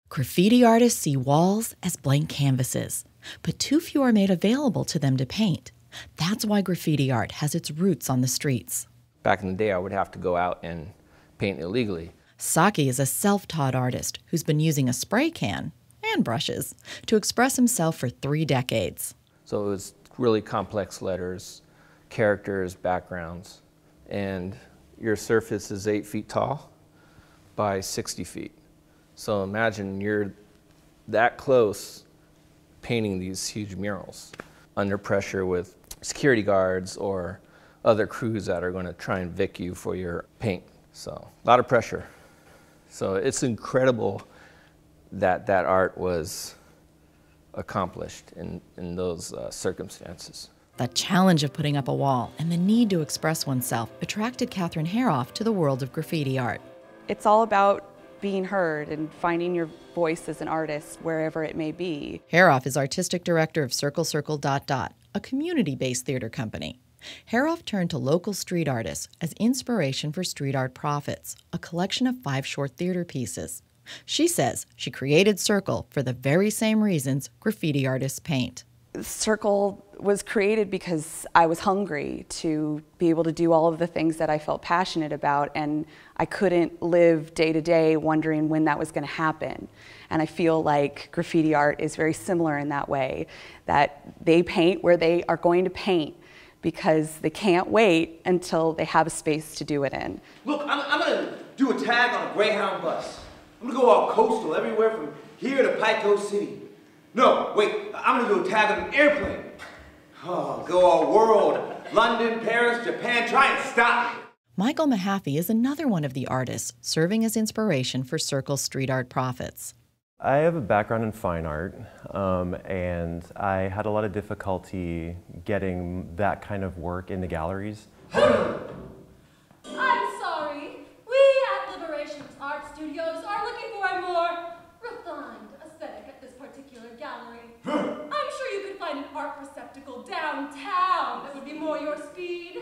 Graffiti artists see walls as blank canvases, but too few are made available to them to paint. That's why graffiti art has its roots on the streets. Back in the day, I would have to go out and paint illegally. Saki is a self-taught artist who's been using a spray can and brushes to express himself for 3 decades. So it was really complex letters, characters, backgrounds, and your surface is 8 feet tall by 60 feet. So imagine you're that close painting these huge murals under pressure with security guards or other crews that are going to try and vic you for your paint. So a lot of pressure. So it's incredible that that art was accomplished in those circumstances. The challenge of putting up a wall and the need to express oneself attracted Katherine Hairoff to the world of graffiti art. It's all about being heard and finding your voice as an artist wherever it may be. Hairoff is artistic director of Circle, a community-based theater company. Hairoff turned to local street artists as inspiration for Street Art Profits, a collection of 5 short theater pieces. She says she created Circle for the very same reasons graffiti artists paint. Circle was created because I was hungry to be able to do all of the things that I felt passionate about, and I couldn't live day to day wondering when that was going to happen. And I feel like graffiti art is very similar in that way, that they paint where they are going to paint because they can't wait until they have a space to do it in. Look, I'm going to do a tag on a Greyhound bus. I'm going to go all coastal, everywhere from here to Pico City. No, wait, I'm going to do a tag on an airplane. Oh, go all world. London, Paris, Japan, try and stop me. Michael Mahaffey is another one of the artists serving as inspiration for Circle Street Art Profits. I have a background in fine art, and I had a lot of difficulty getting that kind of work in the galleries. I'm sorry. We at Liberation Art Studios are looking for a more refined aesthetic at this particular gallery. I'm sure you could find an art receptacle downtown that would be more your speed.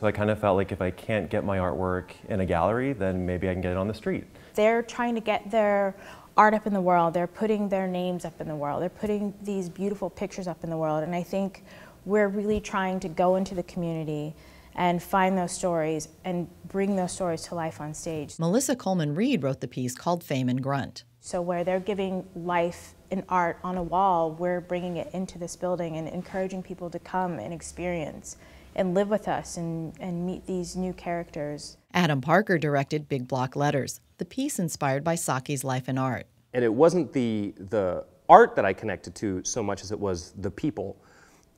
So I kind of felt like if I can't get my artwork in a gallery, then maybe I can get it on the street. They're trying to get their art up in the world. They're putting their names up in the world. They're putting these beautiful pictures up in the world. And I think we're really trying to go into the community and find those stories and bring those stories to life on stage. Melissa Coleman-Reed wrote the piece called Fame and Grunt. So where they're giving life and art on a wall, we're bringing it into this building and encouraging people to come and experience and live with us and meet these new characters. Adam Parker directed Big Block Letters, the piece inspired by Saki's life and art. And it wasn't the art that I connected to so much as it was the people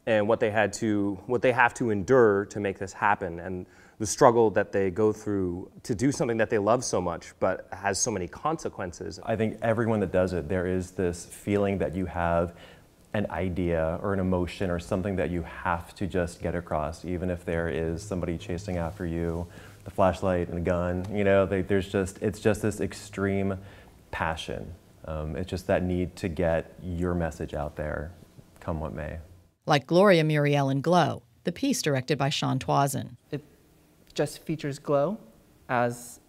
and what they have to endure to make this happen, and the struggle that they go through to do something that they love so much but has so many consequences. I think everyone that does it, there is this feeling that you have an idea or an emotion or something that you have to just get across, even if there is somebody chasing after you, the flashlight and a gun. You know, it's just this extreme passion. It's just that need to get your message out there, come what may. Like Gloria Muriel in Glow, the piece directed by Sean Twazin. It just features Glow as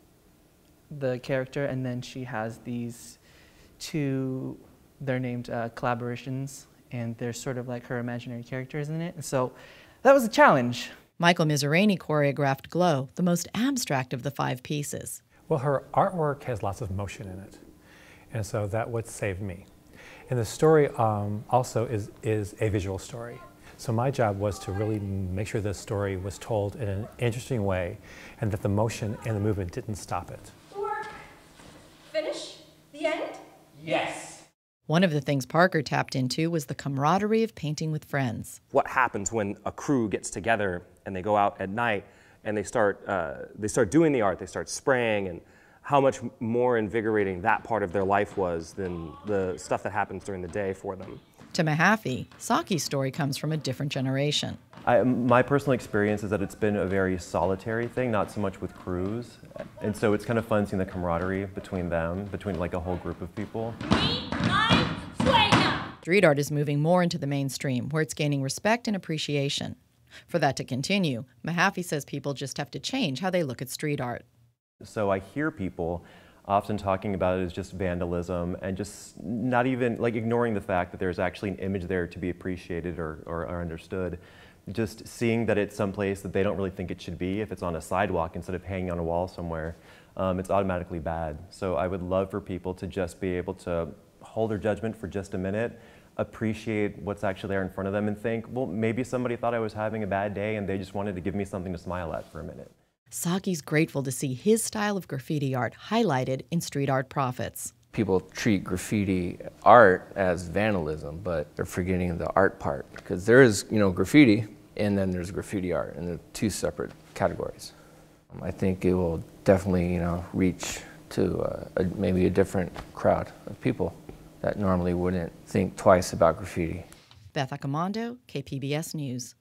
the character, and then she has these 2, they're named collaborations, and they're sort of like her imaginary characters in it. And so that was a challenge. Michael Miserani choreographed Glow, the most abstract of the 5 pieces. Well, her artwork has lots of motion in it, and so that would save me. And the story also is a visual story. So my job was to really make sure the story was told in an interesting way and that the motion and the movement didn't stop it. Work. Finish? The end? Yes. One of the things Parker tapped into was the camaraderie of painting with friends. What happens when a crew gets together and they go out at night and they start doing the art, they start spraying, and how much more invigorating that part of their life was than the stuff that happens during the day for them. To Mahaffey, Saki's story comes from a different generation. My personal experience is that it's been a very solitary thing, not so much with crews. And so it's kind of fun seeing the camaraderie between them, between like a whole group of people. Street art is moving more into the mainstream, where it's gaining respect and appreciation. For that to continue, Mahaffey says people just have to change how they look at street art. So I hear people often talking about it as just vandalism and just not even, like, ignoring the fact that there's actually an image there to be appreciated or understood. Just seeing that it's someplace that they don't really think it should be. If it's on a sidewalk instead of hanging on a wall somewhere, it's automatically bad. So I would love for people to just be able to hold their judgment for just a minute, appreciate what's actually there in front of them, and think, well, maybe somebody thought I was having a bad day and they just wanted to give me something to smile at for a minute. Saki's grateful to see his style of graffiti art highlighted in Street Art Profits. People treat graffiti art as vandalism, but they're forgetting the art part, because there is, graffiti, and then there's graffiti art, and they're two separate categories. I think it will definitely, reach to maybe a different crowd of people that normally wouldn't think twice about graffiti. Beth Accomando, KPBS News.